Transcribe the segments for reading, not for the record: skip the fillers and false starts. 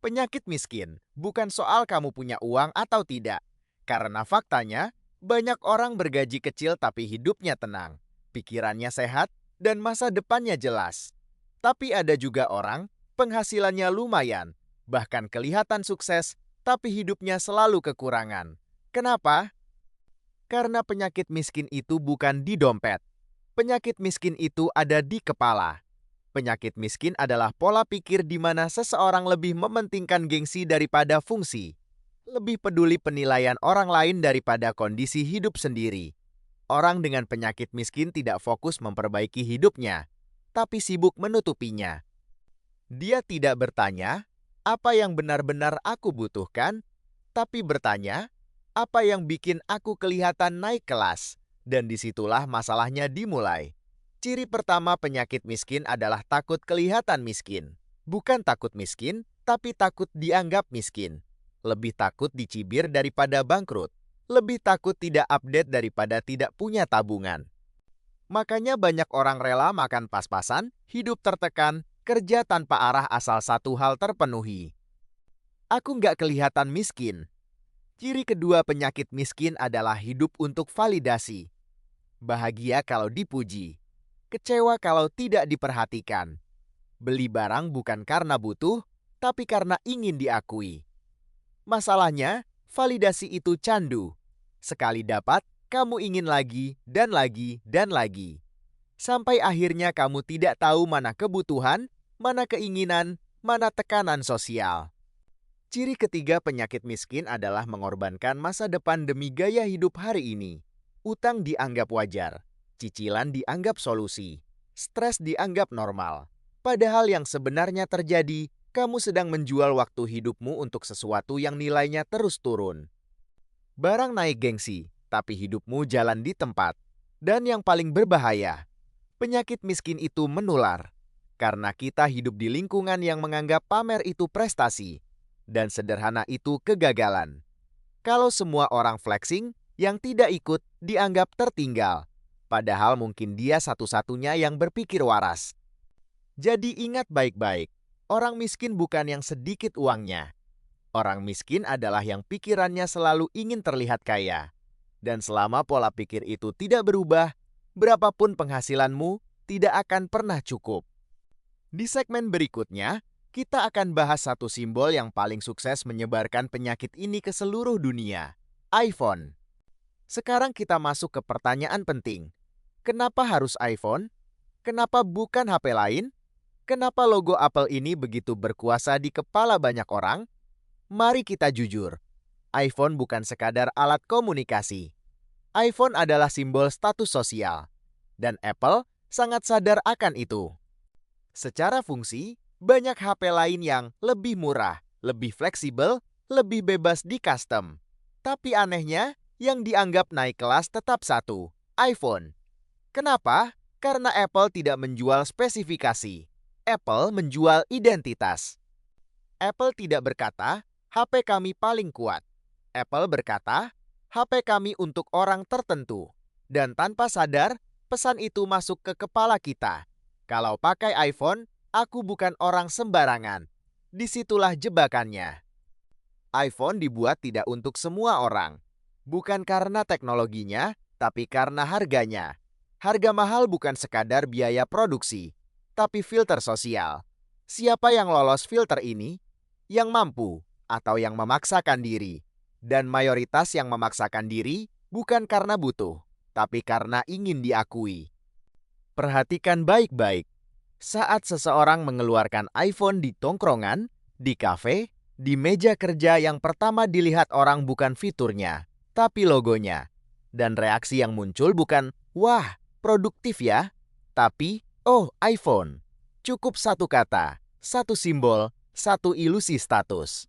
Penyakit miskin bukan soal kamu punya uang atau tidak. Karena faktanya, banyak orang bergaji kecil tapi hidupnya tenang, pikirannya sehat, dan masa depannya jelas. Tapi ada juga orang, penghasilannya lumayan, bahkan kelihatan sukses, tapi hidupnya selalu kekurangan. Kenapa? Karena penyakit miskin itu bukan di dompet. Penyakit miskin itu ada di kepala. Penyakit miskin adalah pola pikir di mana seseorang lebih mementingkan gengsi daripada fungsi, lebih peduli penilaian orang lain daripada kondisi hidup sendiri. Orang dengan penyakit miskin tidak fokus memperbaiki hidupnya, tapi sibuk menutupinya. Dia tidak bertanya, apa yang benar-benar aku butuhkan, tapi bertanya, apa yang bikin aku kelihatan naik kelas. Dan disitulah masalahnya dimulai. Ciri pertama penyakit miskin adalah takut kelihatan miskin. Bukan takut miskin, tapi takut dianggap miskin. Lebih takut dicibir daripada bangkrut. Lebih takut tidak update daripada tidak punya tabungan. Makanya banyak orang rela makan pas-pasan, hidup tertekan, kerja tanpa arah asal satu hal terpenuhi. Aku nggak kelihatan miskin. Ciri kedua penyakit miskin adalah hidup untuk validasi. Bahagia kalau dipuji. Kecewa kalau tidak diperhatikan. Beli barang bukan karena butuh, tapi karena ingin diakui. Masalahnya, validasi itu candu. Sekali dapat, kamu ingin lagi, dan lagi, dan lagi. Sampai akhirnya kamu tidak tahu mana kebutuhan, mana keinginan, mana tekanan sosial. Ciri ketiga penyakit miskin adalah mengorbankan masa depan demi gaya hidup hari ini. Utang dianggap wajar, cicilan dianggap solusi, stres dianggap normal. Padahal yang sebenarnya terjadi, kamu sedang menjual waktu hidupmu untuk sesuatu yang nilainya terus turun. Barang naik gengsi, tapi hidupmu jalan di tempat. Dan yang paling berbahaya, penyakit miskin itu menular. Karena kita hidup di lingkungan yang menganggap pamer itu prestasi, dan sederhana itu kegagalan. Kalau semua orang flexing, yang tidak ikut dianggap tertinggal. Padahal mungkin dia satu-satunya yang berpikir waras. Jadi ingat baik-baik, orang miskin bukan yang sedikit uangnya. Orang miskin adalah yang pikirannya selalu ingin terlihat kaya. Dan selama pola pikir itu tidak berubah, berapapun penghasilanmu tidak akan pernah cukup. Di segmen berikutnya, kita akan bahas satu simbol yang paling sukses menyebarkan penyakit ini ke seluruh dunia, iPhone. Sekarang kita masuk ke pertanyaan penting. Kenapa harus iPhone? Kenapa bukan HP lain? Kenapa logo Apple ini begitu berkuasa di kepala banyak orang? Mari kita jujur. iPhone bukan sekadar alat komunikasi. iPhone adalah simbol status sosial. Dan Apple sangat sadar akan itu. Secara fungsi, banyak HP lain yang lebih murah, lebih fleksibel, lebih bebas di custom. Tapi anehnya, yang dianggap naik kelas tetap satu, iPhone. Kenapa? Karena Apple tidak menjual spesifikasi. Apple menjual identitas. Apple tidak berkata, HP kami paling kuat. Apple berkata, HP kami untuk orang tertentu. Dan tanpa sadar, pesan itu masuk ke kepala kita. Kalau pakai iPhone, aku bukan orang sembarangan. Disitulah jebakannya. iPhone dibuat tidak untuk semua orang. Bukan karena teknologinya, tapi karena harganya. Harga mahal bukan sekadar biaya produksi, tapi filter sosial. Siapa yang lolos filter ini? Yang mampu atau yang memaksakan diri. Dan mayoritas yang memaksakan diri bukan karena butuh, tapi karena ingin diakui. Perhatikan baik-baik. Saat seseorang mengeluarkan iPhone di tongkrongan, di kafe, di meja kerja, yang pertama dilihat orang bukan fiturnya, tapi logonya. Dan reaksi yang muncul bukan, wah, produktif ya, tapi, oh, iPhone. Cukup satu kata, satu simbol, satu ilusi status.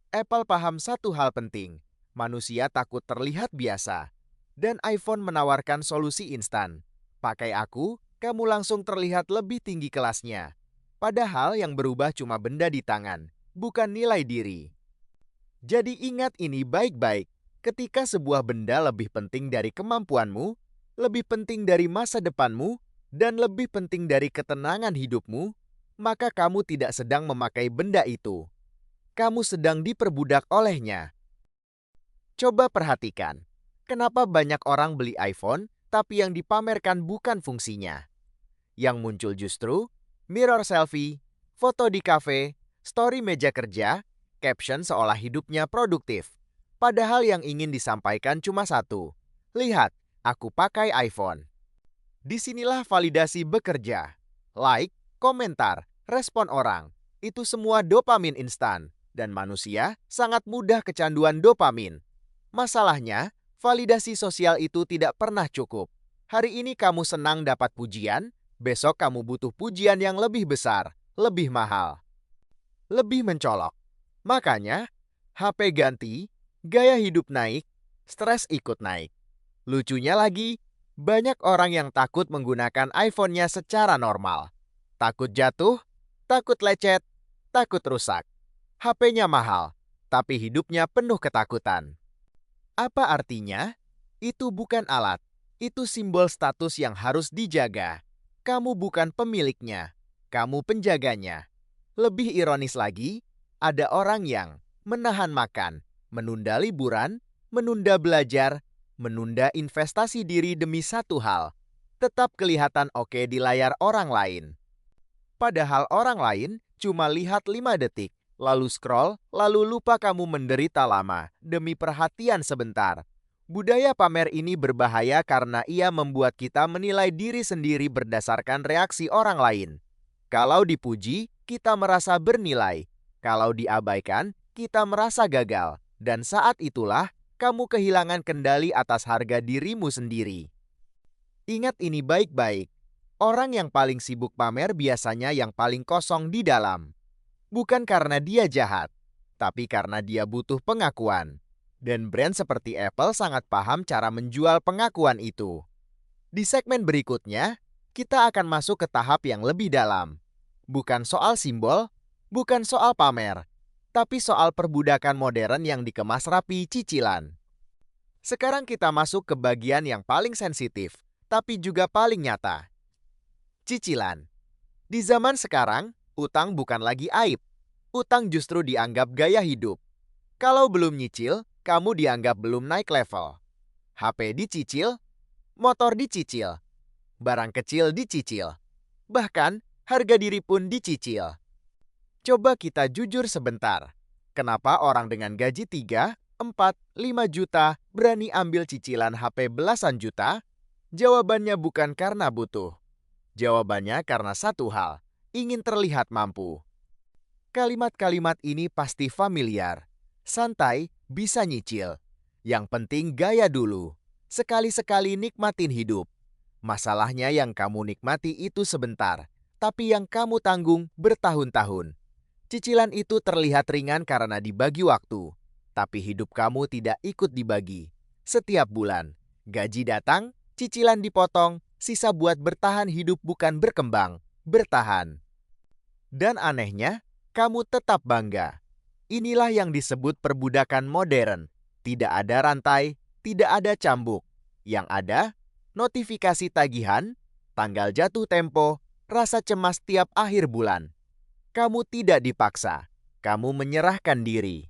Apple paham satu hal penting, manusia takut terlihat biasa. Dan iPhone menawarkan solusi instan. Pakai aku, kamu langsung terlihat lebih tinggi kelasnya. Padahal yang berubah cuma benda di tangan, bukan nilai diri. Jadi ingat ini baik-baik. Ketika sebuah benda lebih penting dari kemampuanmu, lebih penting dari masa depanmu, dan lebih penting dari ketenangan hidupmu, maka kamu tidak sedang memakai benda itu. kamu sedang diperbudak olehnya. Coba perhatikan, kenapa banyak orang beli iPhone, tapi yang dipamerkan bukan fungsinya. Yang muncul justru mirror selfie, foto di kafe, story meja kerja, caption seolah hidupnya produktif. Padahal yang ingin disampaikan cuma satu. Lihat, aku pakai iPhone. Disinilah validasi bekerja. Like, komentar, respon orang. Itu semua dopamin instan. Dan manusia sangat mudah kecanduan dopamin. Masalahnya, validasi sosial itu tidak pernah cukup. Hari ini kamu senang dapat pujian, besok kamu butuh pujian yang lebih besar, lebih mahal, lebih mencolok. Makanya, HP ganti, gaya hidup naik, stres ikut naik. Lucunya lagi, banyak orang yang takut menggunakan iPhone-nya secara normal. Takut jatuh, takut lecet, takut rusak. HP-nya mahal, tapi hidupnya penuh ketakutan. Apa artinya? Itu bukan alat, itu simbol status yang harus dijaga. Kamu bukan pemiliknya, kamu penjaganya. Lebih ironis lagi, ada orang yang menahan makan, menunda liburan, menunda belajar, menunda investasi diri demi satu hal. Tetap kelihatan oke di layar orang lain. Padahal orang lain cuma lihat 5 detik, lalu scroll, lalu lupa kamu menderita lama demi perhatian sebentar. Budaya pamer ini berbahaya karena ia membuat kita menilai diri sendiri berdasarkan reaksi orang lain. Kalau dipuji, kita merasa bernilai. Kalau diabaikan, kita merasa gagal. Dan saat itulah, kamu kehilangan kendali atas harga dirimu sendiri. Ingat ini baik-baik. Orang yang paling sibuk pamer biasanya yang paling kosong di dalam. Bukan karena dia jahat, tapi karena dia butuh pengakuan. Dan brand seperti Apple sangat paham cara menjual pengakuan itu. Di segmen berikutnya, kita akan masuk ke tahap yang lebih dalam. Bukan soal simbol, bukan soal pamer, tapi soal perbudakan modern yang dikemas rapi cicilan. Sekarang kita masuk ke bagian yang paling sensitif, tapi juga paling nyata. Cicilan. Di zaman sekarang, utang bukan lagi aib. Utang justru dianggap gaya hidup. Kalau belum nyicil, kamu dianggap belum naik level. HP dicicil, motor dicicil, barang kecil dicicil. Bahkan, harga diri pun dicicil. Coba kita jujur sebentar. Kenapa orang dengan gaji 3, 4, 5 juta berani ambil cicilan HP belasan juta? Jawabannya bukan karena butuh. Jawabannya karena satu hal, ingin terlihat mampu. Kalimat-kalimat ini pasti familiar. Santai, bisa nyicil. Yang penting gaya dulu. Sekali-sekali nikmatin hidup. Masalahnya yang kamu nikmati itu sebentar, tapi yang kamu tanggung bertahun-tahun. Cicilan itu terlihat ringan karena dibagi waktu, tapi hidup kamu tidak ikut dibagi. Setiap bulan, gaji datang, cicilan dipotong, sisa buat bertahan hidup bukan berkembang, bertahan. Dan anehnya, kamu tetap bangga. Inilah yang disebut perbudakan modern. Tidak ada rantai, tidak ada cambuk. Yang ada, notifikasi tagihan, tanggal jatuh tempo, rasa cemas tiap akhir bulan. Kamu tidak dipaksa, kamu menyerahkan diri.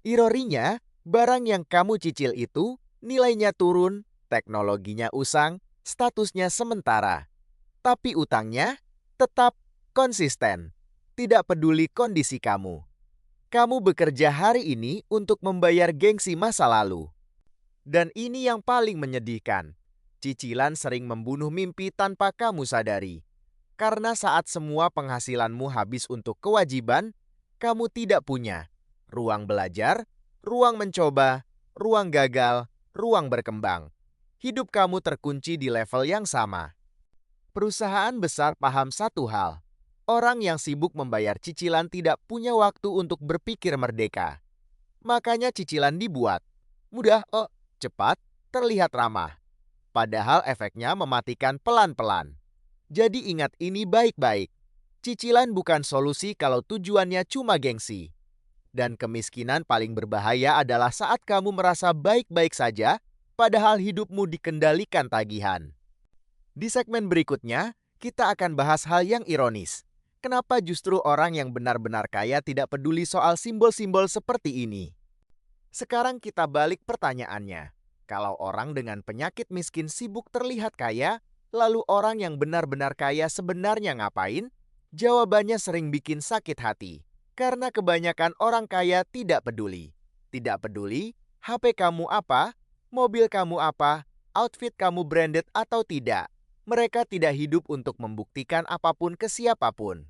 Ironinya, barang yang kamu cicil itu nilainya turun, teknologinya usang, statusnya sementara. Tapi utangnya tetap konsisten. Tidak peduli kondisi kamu. Kamu bekerja hari ini untuk membayar gengsi masa lalu. Dan ini yang paling menyedihkan. Cicilan sering membunuh mimpi tanpa kamu sadari. Karena saat semua penghasilanmu habis untuk kewajiban, kamu tidak punya ruang belajar, ruang mencoba, ruang gagal, ruang berkembang. Hidup kamu terkunci di level yang sama. Perusahaan besar paham satu hal. Orang yang sibuk membayar cicilan tidak punya waktu untuk berpikir merdeka. Makanya cicilan dibuat. Mudah, cepat, terlihat ramah. Padahal efeknya mematikan pelan-pelan. Jadi ingat ini baik-baik. Cicilan bukan solusi kalau tujuannya cuma gengsi. Dan kemiskinan paling berbahaya adalah saat kamu merasa baik-baik saja, padahal hidupmu dikendalikan tagihan. Di segmen berikutnya, kita akan bahas hal yang ironis. Kenapa justru orang yang benar-benar kaya tidak peduli soal simbol-simbol seperti ini? Sekarang kita balik pertanyaannya. Kalau orang dengan penyakit miskin sibuk terlihat kaya, lalu orang yang benar-benar kaya sebenarnya ngapain? Jawabannya sering bikin sakit hati. Karena kebanyakan orang kaya tidak peduli. Tidak peduli HP kamu apa, mobil kamu apa, outfit kamu branded atau tidak. Mereka tidak hidup untuk membuktikan apapun ke siapapun.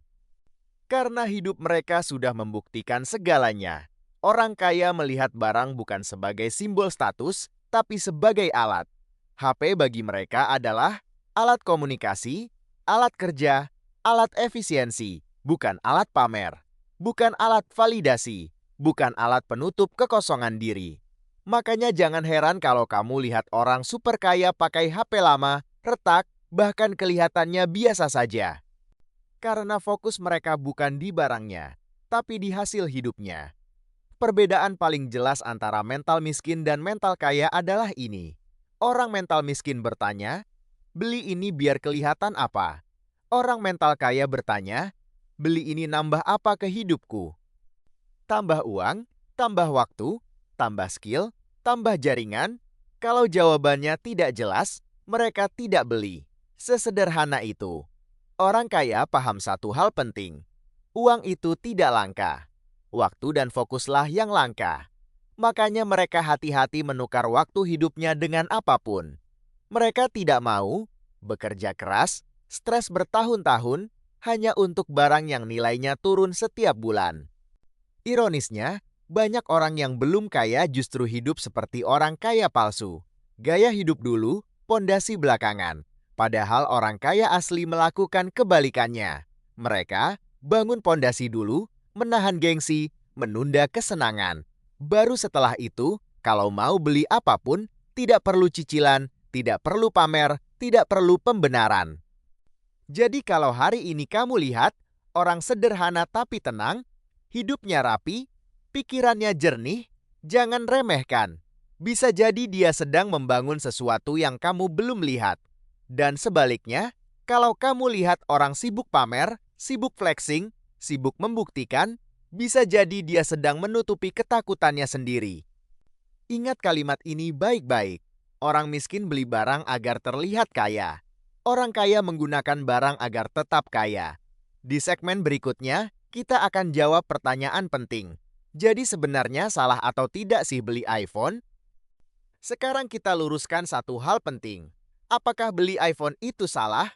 Karena hidup mereka sudah membuktikan segalanya. Orang kaya melihat barang bukan sebagai simbol status, tapi sebagai alat. HP bagi mereka adalah alat komunikasi, alat kerja, alat efisiensi, bukan alat pamer, bukan alat validasi, bukan alat penutup kekosongan diri. Makanya jangan heran kalau kamu lihat orang super kaya pakai HP lama, retak, bahkan kelihatannya biasa saja. Karena fokus mereka bukan di barangnya, tapi di hasil hidupnya. Perbedaan paling jelas antara mental miskin dan mental kaya adalah ini. Orang mental miskin bertanya, beli ini biar kelihatan apa? Orang mental kaya bertanya, beli ini nambah apa ke hidupku? Tambah uang, tambah waktu, tambah skill, tambah jaringan? Kalau jawabannya tidak jelas, mereka tidak beli. Sesederhana itu. Orang kaya paham satu hal penting. Uang itu tidak langka. Waktu dan fokuslah yang langka. Makanya mereka hati-hati menukar waktu hidupnya dengan apapun. Mereka tidak mau bekerja keras, stres bertahun-tahun, hanya untuk barang yang nilainya turun setiap bulan. Ironisnya, banyak orang yang belum kaya justru hidup seperti orang kaya palsu. Gaya hidup dulu, pondasi belakangan. Padahal orang kaya asli melakukan kebalikannya. Mereka bangun pondasi dulu, menahan gengsi, menunda kesenangan. Baru setelah itu, kalau mau beli apapun, tidak perlu cicilan, tidak perlu pamer, tidak perlu pembenaran. Jadi kalau hari ini kamu lihat, orang sederhana tapi tenang, hidupnya rapi, pikirannya jernih, jangan remehkan. Bisa jadi dia sedang membangun sesuatu yang kamu belum lihat. Dan sebaliknya, kalau kamu lihat orang sibuk pamer, sibuk flexing, sibuk membuktikan, bisa jadi dia sedang menutupi ketakutannya sendiri. Ingat kalimat ini baik-baik. Orang miskin beli barang agar terlihat kaya. Orang kaya menggunakan barang agar tetap kaya. Di segmen berikutnya, kita akan jawab pertanyaan penting. Jadi sebenarnya salah atau tidak sih beli iPhone? Sekarang kita luruskan satu hal penting. Apakah beli iPhone itu salah?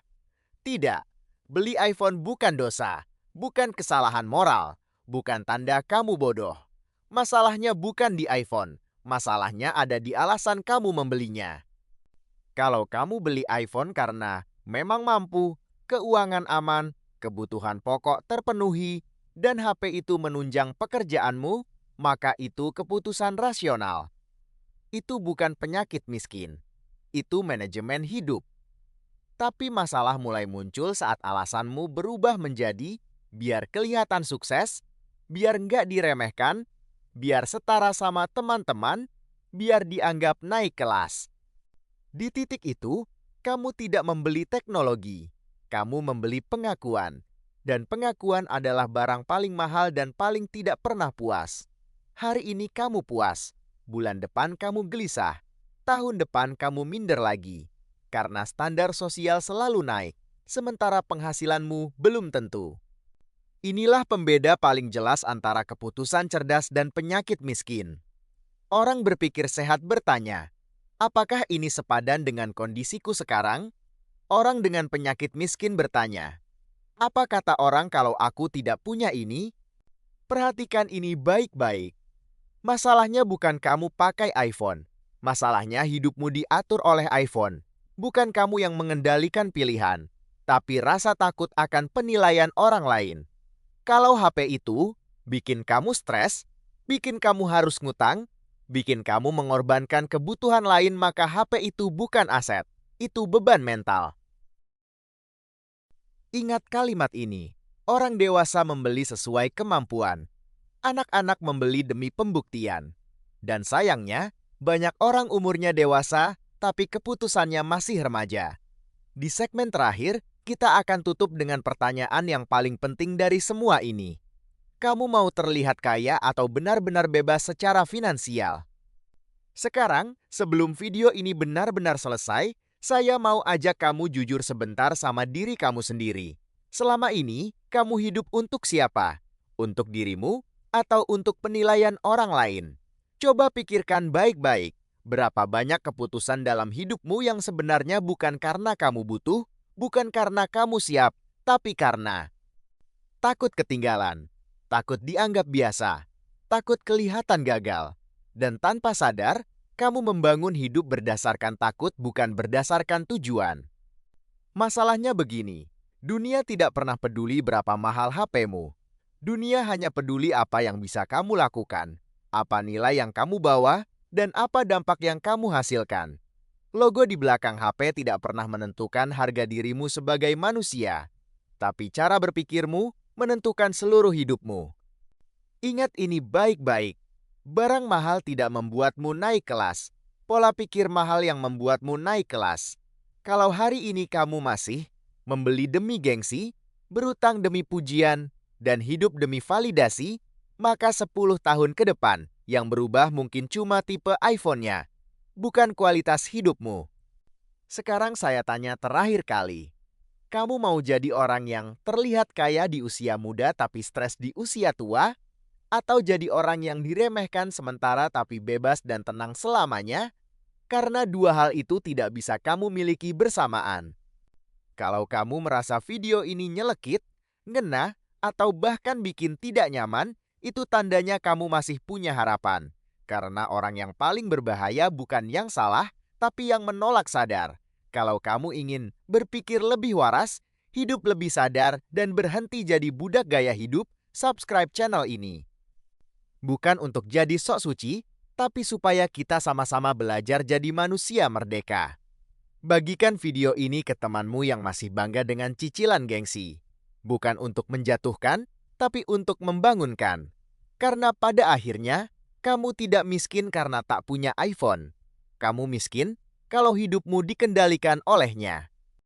Tidak. Beli iPhone bukan dosa, bukan kesalahan moral, bukan tanda kamu bodoh. Masalahnya bukan di iPhone, masalahnya ada di alasan kamu membelinya. Kalau kamu beli iPhone karena memang mampu, keuangan aman, kebutuhan pokok terpenuhi, dan HP itu menunjang pekerjaanmu, maka itu keputusan rasional. Itu bukan penyakit miskin. Itu manajemen hidup. Tapi masalah mulai muncul saat alasanmu berubah menjadi biar kelihatan sukses, biar nggak diremehkan, biar setara sama teman-teman, biar dianggap naik kelas. Di titik itu, kamu tidak membeli teknologi, kamu membeli pengakuan. Dan pengakuan adalah barang paling mahal dan paling tidak pernah puas. Hari ini kamu puas, bulan depan kamu gelisah. Tahun depan kamu minder lagi, karena standar sosial selalu naik, sementara penghasilanmu belum tentu. Inilah pembeda paling jelas antara keputusan cerdas dan penyakit miskin. Orang berpikir sehat bertanya, apakah ini sepadan dengan kondisiku sekarang? Orang dengan penyakit miskin bertanya, apa kata orang kalau aku tidak punya ini? Perhatikan ini baik-baik. Masalahnya bukan kamu pakai iPhone. Masalahnya hidupmu diatur oleh iPhone. Bukan kamu yang mengendalikan pilihan, tapi rasa takut akan penilaian orang lain. Kalau HP itu bikin kamu stres, bikin kamu harus ngutang, bikin kamu mengorbankan kebutuhan lain, maka HP itu bukan aset, itu beban mental. Ingat kalimat ini, orang dewasa membeli sesuai kemampuan. Anak-anak membeli demi pembuktian. Dan sayangnya, banyak orang umurnya dewasa, tapi keputusannya masih remaja. Di segmen terakhir, kita akan tutup dengan pertanyaan yang paling penting dari semua ini. Kamu mau terlihat kaya atau benar-benar bebas secara finansial? Sekarang, sebelum video ini benar-benar selesai, saya mau ajak kamu jujur sebentar sama diri kamu sendiri. Selama ini, kamu hidup untuk siapa? Untuk dirimu atau untuk penilaian orang lain? Coba pikirkan baik-baik. Berapa banyak keputusan dalam hidupmu yang sebenarnya bukan karena kamu butuh, bukan karena kamu siap, tapi karena takut ketinggalan, takut dianggap biasa, takut kelihatan gagal, dan tanpa sadar, kamu membangun hidup berdasarkan takut bukan berdasarkan tujuan. Masalahnya begini, dunia tidak pernah peduli berapa mahal HP-mu. Dunia hanya peduli apa yang bisa kamu lakukan, apa nilai yang kamu bawa, dan apa dampak yang kamu hasilkan. Logo di belakang HP tidak pernah menentukan harga dirimu sebagai manusia, tapi cara berpikirmu menentukan seluruh hidupmu. Ingat ini baik-baik. Barang mahal tidak membuatmu naik kelas. Pola pikir mahal yang membuatmu naik kelas. Kalau hari ini kamu masih membeli demi gengsi, berutang demi pujian, dan hidup demi validasi, maka 10 tahun ke depan yang berubah mungkin cuma tipe iPhone-nya, bukan kualitas hidupmu. Sekarang saya tanya terakhir kali. Kamu mau jadi orang yang terlihat kaya di usia muda tapi stres di usia tua? Atau jadi orang yang diremehkan sementara tapi bebas dan tenang selamanya? Karena dua hal itu tidak bisa kamu miliki bersamaan. Kalau kamu merasa video ini nyelekit, ngena, atau bahkan bikin tidak nyaman, itu tandanya kamu masih punya harapan. Karena orang yang paling berbahaya bukan yang salah, tapi yang menolak sadar. Kalau kamu ingin berpikir lebih waras, hidup lebih sadar, dan berhenti jadi budak gaya hidup, subscribe channel ini. Bukan untuk jadi sok suci, tapi supaya kita sama-sama belajar jadi manusia merdeka. Bagikan video ini ke temanmu yang masih bangga dengan cicilan gengsi. Bukan untuk menjatuhkan, tapi untuk membangunkan. Karena pada akhirnya, kamu tidak miskin karena tak punya iPhone. Kamu miskin kalau hidupmu dikendalikan olehnya.